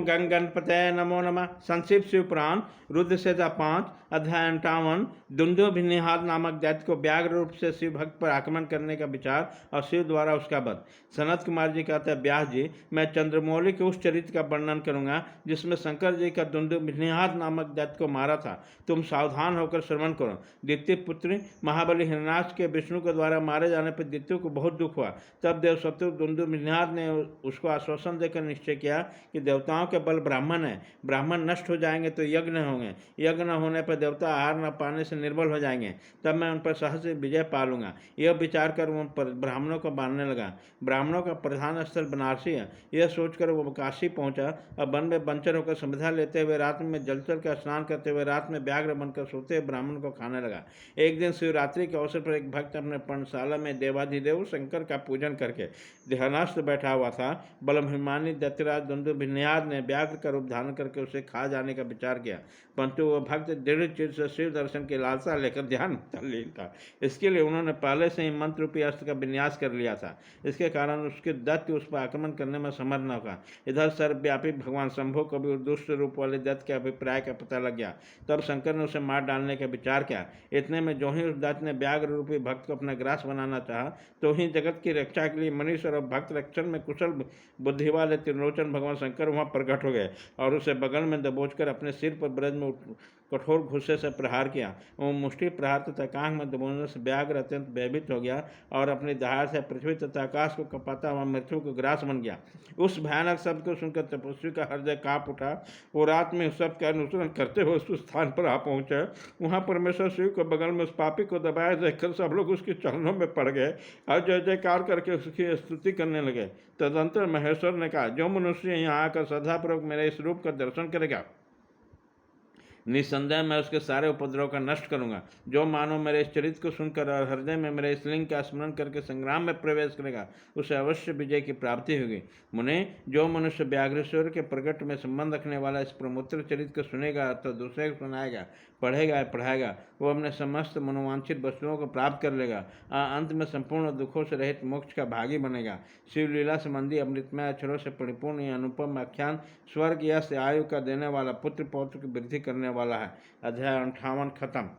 गंग गणपतये नमो नमः। संक्षिप्त शिव पुराण रुद्र संहिता 5 अध्याय 58। दुंदुभिनिहार नामक दैत्य को व्याघ्र रूप से शिव भक्त पर आक्रमण करने का विचार और शिव द्वारा उसका वध। सनत कुमार जी कहते हैं, व्यास जी, मैं चंद्रमौली के उस चरित्र का वर्णन करूंगा जिसमें शंकर जी का दुंदुभिनिहार नामक दैत्य को मारा था। तुम सावधान होकर श्रवण करो। द्वितीय पुत्र महाबली हिरण्याक्ष के विष्णु के द्वारा मारे जाने पर द्वितीय को बहुत दुख हुआ। तब देवशत्रु दुंदुभिनिहार ने उसको आश्वासन देकर निश्चय किया कि देवताओं के बल ब्राह्मण है, ब्राह्मण नष्ट हो जाएंगे तो यज्ञ होंगे, यज्ञ न होने पर देवता आहार न पाने से निर्बल हो जाएंगे, तब मैं उन पर सहज विजय पालूंगा। यह विचार कर वो ब्राह्मणों को मारने लगा। ब्राह्मणों का प्रधान स्थल बनारसी है, यह सोचकर वो काशी पहुंचा और वन में बंचर होकर संविधा लेते हुए रात में जलचल का स्नान करते हुए रात में व्याघ्र बनकर सोते हुए ब्राह्मण को खाने लगा। एक दिन शिवरात्रि के अवसर पर एक भक्त अपने पर्णशाला में देवाधिदेव शंकर का पूजन करके ध्यानस्थ बैठा हुआ था। बलभिमानी दैत्यराज दुंदुभिनिहार ने व्याघ्र का रूप धारण करके उसे खा जाने का विचार किया, परंतु वह भक्त दृढ़ चित्त से शिव दर्शन की लालसा लेकर ध्यान लीन था। इसके लिए उन्होंने पहले से ही मंत्र रूपी अस्त्र का विन्यास कर लिया था। इसके कारण उसके दैत्य उस पर आक्रमण करने में समर्थ न होगा। इधर सर्वव्यापी भगवान शंभु को भी दुष्ट रूप वाले दैत्य के अभिप्राय का पता लग गया। तब शंकर ने उसे मार डालने का विचार किया। इतने में जो ही उस दैत्य ने व्याघ्र रूपी भक्त को अपना ग्रास बनाना चाहा, तो ही जगत की रक्षा के लिए मनुष्य और भक्त रक्षण में कुशल बुद्धि वाले त्रिलोचन भगवान शंकर वहां प्रकट हो गए और उसे बगल में दबोचकर अपने सिर पर ब्रज में कठोर घुस्से से प्रहार किया। वो मुष्टि प्रहार तथा कांख में दबोचने से व्याघ्र अत्यंत भयभीत हो गया और अपनी दहाड़ से पृथ्वी तथा आकाश को कपाता हुआ मृत्यु को ग्रास बन गया। उस भयानक शब्द को सुनकर तपस्वी का हृदय कांप उठा। वो रात में शब्द का अनुसरण करते हुए उस स्थान पर आ पहुंचे। वहां परमेश्वर शिव को बगल में उस पापी को दबाए देखकर सब लोग उसके चरणों में पड़ गए और जय जयकार करके उसकी स्तुति करने लगे। तदंतर महेश्वर ने कहा, जो मनुष्य यहाँ आकर श्रद्धापूर्वक मेरे इस रूप का दर्शन करेगा, निस्संदेह मैं उसके सारे उपद्रव का नष्ट करूंगा। जो मानो मेरे इस चरित्र को सुनकर और हृदय में मेरे इस लिंग का स्मरण करके संग्राम में प्रवेश करेगा, उसे अवश्य विजय की प्राप्ति होगी। मुने, जो मनुष्य व्याघ्रेश्वर के प्रकट में संबंध रखने वाला इस प्रमोत्र चरित्र को सुनेगा तो दूसरे को सुनाएगा, पढ़ेगा पढ़ाएगा, वो अपने समस्त मनोवांछित वस्तुओं को प्राप्त कर लेगा और अंत में संपूर्ण दुखों से रहित मोक्ष का भागी बनेगा। शिवलीला संबंधी अमृतमय अक्षरों से परिपूर्ण यह अनुपम आख्यान स्वर्ग या से आयु का देने वाला, पुत्र पौत्र की वृद्धि करने वाला है। अध्याय 58 खत्म।